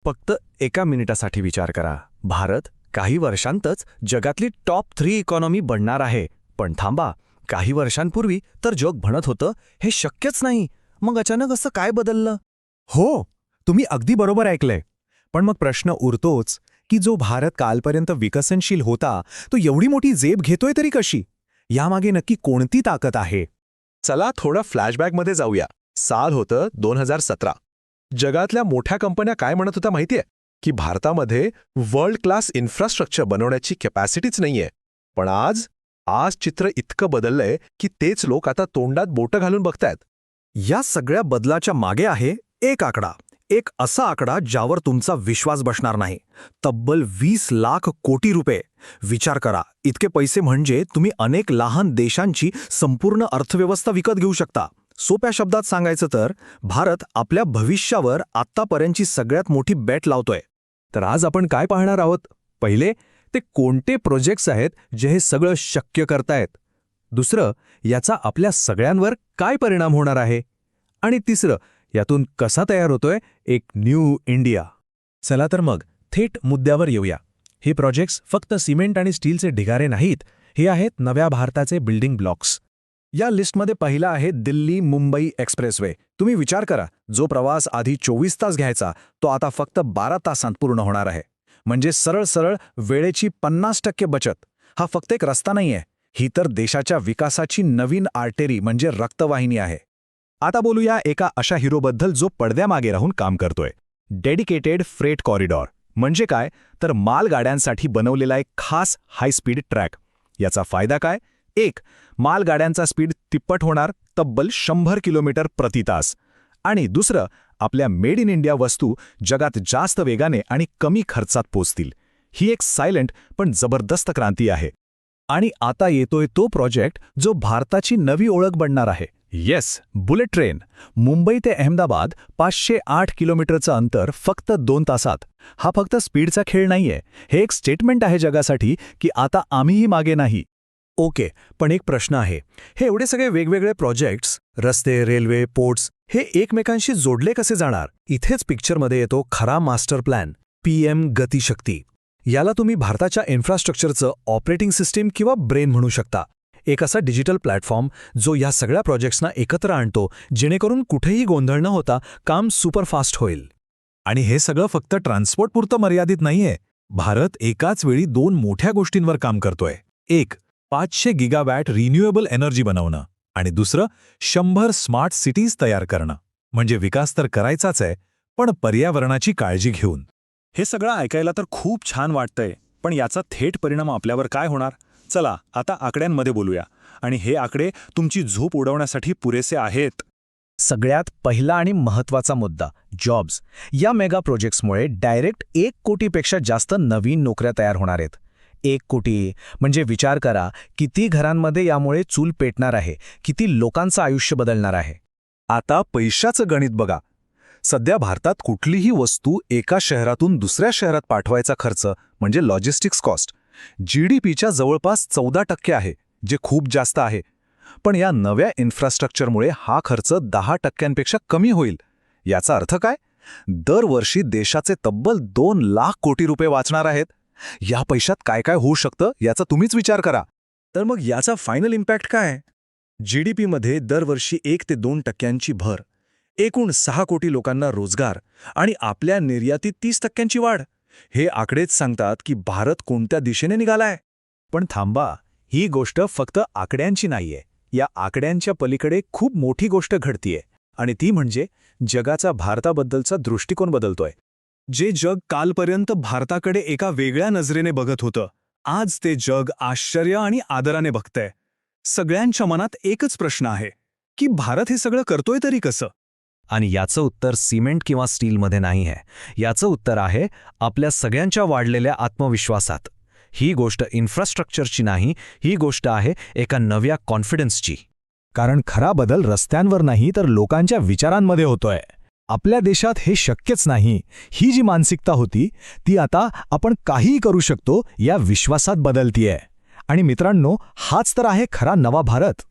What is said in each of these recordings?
फक्त एका मिनिटासाठी विचार करा. भारत काही वर्षांतच जगातली टॉप 3 इकॉनॉमी बनणार आहे. पण थांबा, काही वर्षांपूर्वी तर जग म्हणत होतं हे शक्यच नाही. मग अचानक असं काय बदललं? हो, तुम्ही अगदी बरोबर ऐकलंय. पण मग प्रश्न उरतोच की जो भारत कालपर्यंत विकसनशील होता तो एवढी मोठी झेप घेतोय तरी कशी? यामागे नक्की कोणती ताकद आहे? चला थोडं फ्लॅशबॅकमध्ये जाऊया. साल होतं 2017. जगातल्या मोठ्या कंपन्या काय म्हणत होत्या माहितीये? की भारतामध्ये वर्ल्ड क्लास इन्फ्रास्ट्रक्चर बनवण्याची कॅपॅसिटीच नाहीये. पण आज चित्र इतकं बदललंय की तेच लोक आता तोंडात बोटं घालून बघतायत. या सगळ्या बदलाच्या मागे आहे एक आकडा, एक असा आकडा ज्यावर तुमचा विश्वास बसणार नाही. तब्बल 20 लाख कोटी रुपये. विचार करा, इतके पैसे म्हणजे तुम्ही अनेक लहान देशांची संपूर्ण अर्थव्यवस्था विकत घेऊ शकता. सोप्या शब्दात सांगायचं तर भारत आपल्या भविष्यावर आत्तापर्यंतची सगळ्यात मोठी बॅट लावतोय. तर आज आपण काय पाहणार आहोत? पहिले, ते कोणते प्रोजेक्ट्स आहेत जे हे सगळं शक्य करतायत. दुसरं, याचा आपल्या सगळ्यांवर काय परिणाम होणार आहे. आणि तिसरं, यातून कसा तयार होतोय एक न्यू इंडिया. चला तर मग थेट मुद्द्यावर येऊया. हे प्रोजेक्ट्स फक्त सिमेंट आणि स्टीलचे ढिगारे नाहीत, हे आहेत नव्या भारताचे बिल्डिंग ब्लॉक्स. या लिस्टमध्ये पहिला आहे दिल्ली मुंबई एक्सप्रेसवे. तुम्ही विचार करा, जो प्रवास आधी 24 तास घ्यायचा तो आता फक्त 12 तासांत पूर्ण होणार आहे. म्हणजे सरळ सरळ वेळेची 50% बचत. हा फक्त एक रस्ता नाहीये, ही तर देशाच्या विकासाची नवीन आर्टेरी म्हणजे रक्तवाहिनी आहे. आता बोलूया एका अशा हिरोबद्दल जो पडद्यामागे राहून काम करतोय. डेडिकेटेड फ्रेट कॉरिडॉर म्हणजे काय? तर मालगाड्यांसाठी बनवलेला एक खास हाय स्पीड ट्रॅक. याचा फायदा काय? एक, मालगाड्यांचा स्पीड तिप्पट होणार, तब्बल 100 किलोमीटर प्रति तास. आणि दुसरं, आपल्या मेड इन इंडिया वस्तू जगात जास्त वेगाने आणि कमी खर्चात पोचतील. ही एक सायलेंट पण जबरदस्त क्रांती आहे. आणि आता येतोय तो प्रोजेक्ट जो भारताची नवी ओळख बनणार आहे. Yes, bullet train. मुंबई ते अहमदाबाद 508 किलोमीटरचं अंतर फक्त 2 तासात. हा फक्त स्पीडचा खेळ नाहीये, हे एक स्टेटमेंट आहे जगासाठी की आता आम्हीही मागे नाही. ओके, पण एक प्रश्न आहे, हे एवढे सगळे वेगवेगळे प्रोजेक्ट्स, रस्ते, रेल्वे, पोर्ट्स, हे एकमेकांशी जोडले कसे जाणार? इथेच पिक्चरमध्ये येतो खरा मास्टर प्लॅन, PM गतिशक्ती. याला तुम्ही भारताच्या इन्फ्रास्ट्रक्चरचं ऑपरेटिंग सिस्टीम किंवा ब्रेन म्हणू शकता. एक असा डिजिटल प्लॅटफॉर्म जो या सगळ्या प्रोजेक्ट्सना एकत्र आणतो, जेणेकरून कुठेही गोंधळ न होता काम सुपरफास्ट होईल. आणि हे सगळं फक्त ट्रान्सपोर्टपुरतं मर्यादित नाहीये. भारत एकाच वेळी 2 मोठ्या गोष्टींवर काम करतोय. एक, 500 गिगावॅट रिन्युएबल एनर्जी बनवणं आणि दुसरं 100 स्मार्ट सिटीज तयार करणं. म्हणजे विकास तर करायचाच आहे, पण पर्यावरणाची काळजी घेऊन. हे सगळं ऐकायला तर खूप छान वाटतंय, पण याचा थेट परिणाम आपल्यावर काय होणार? चला आता आकड्यांमध्ये बोलूया. आणि हे आकडे तुमची झोप उडवण्यासाठी पुरेसे आहेत. सगळ्यात पहिला आणि महत्त्वाचा मुद्दा, जॉब्स. या मेगा प्रोजेक्ट्समुळे डायरेक्ट 1 कोटीपेक्षा जास्त नवीन नोकऱ्या तयार होणार आहेत. 1 कोटी म्हणजे विचार करा, किती घरांमध्ये यामुळे चूल पेटणार आहे, किती लोकांचं आयुष्य बदलणार आहे. आता पैशाचं गणित बघा. सध्या भारतात कुठलीही वस्तू एका शहरातून दुसऱ्या शहरात पाठवायचा खर्च म्हणजे लॉजिस्टिक्स कॉस्ट GDPच्या जवळपास 14% आहे, जे खूप जास्त आहे. पण या नव्या इन्फ्रास्ट्रक्चरमुळे हा खर्च 10%पेक्षा कमी होईल. याचा अर्थ काय? दरवर्षी देशाचे तब्बल 2 लाख कोटी रुपये वाचणार आहेत. या पैशात काय काय होऊ शकतं याचा तुम्हीच विचार करा. तर मग याचा फायनल इम्पॅक्ट काय? GDPमध्ये दरवर्षी 1 ते 2% भर, एकूण 6 कोटी लोकांना रोजगार आणि आपल्या निर्यातीत 30% वाढ. हे आकडेच सांगतात की भारत कोणत्या दिशेने निघालाय. पण थांबा, ही गोष्ट फक्त आकड्यांची नाहीये. या आकड्यांच्या पलीकडे खूप मोठी गोष्ट घडतीये, आणि ती म्हणजे जगाचा भारताबद्दलचा दृष्टिकोन बदलतोय. जे जग कालपर्यंत भारताकडे एका वेगळ्या नजरेने बघत होतं, आज ते जग आश्चर्य आणि आदराने बघतंय. सगळ्यांच्या मनात एकच प्रश्न आहे की भारत हे सगळं करतोय तरी कसं? आणि याचं उत्तर सिमेंट किंवा स्टीलमध्ये नाही आहे. याचं उत्तर आहे आपल्या सगळ्यांच्या वाढलेल्या आत्मविश्वासात. ही गोष्ट इन्फ्रास्ट्रक्चरची नाही, ही गोष्ट आहे एका नव्या कॉन्फिडन्सची. कारण खरा बदल रस्त्यांवर नाही तर लोकांच्या विचारांमध्ये होतोय. आपल्या देशात हे शक्यच नाही, ही जी मानसिकता होती ती आता आपण काहीही करू शकतो या विश्वासात बदलतीये. आणि मित्रांनो, हाच तर आहे खरा नवा भारत.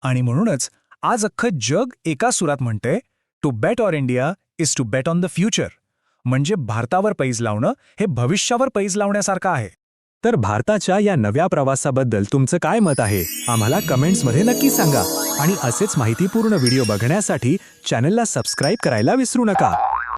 आणि म्हणूनच आज अख्खं जग एका सुरात म्हणते, to bet on India is to bet on the future. म्हणजे भारतावर पैज लावणं हे भविष्यावर पैज लावण्यासारखं आहे. तर भारताच्या या नव्या प्रवासाबद्दल तुमचं काय मत आहे आम्हाला कमेंट्समध्ये नक्की सांगा आणि असेच माहितीपूर्ण व्हिडिओ बघण्यासाठी चॅनलला सबस्क्राईब करायला विसरू नका.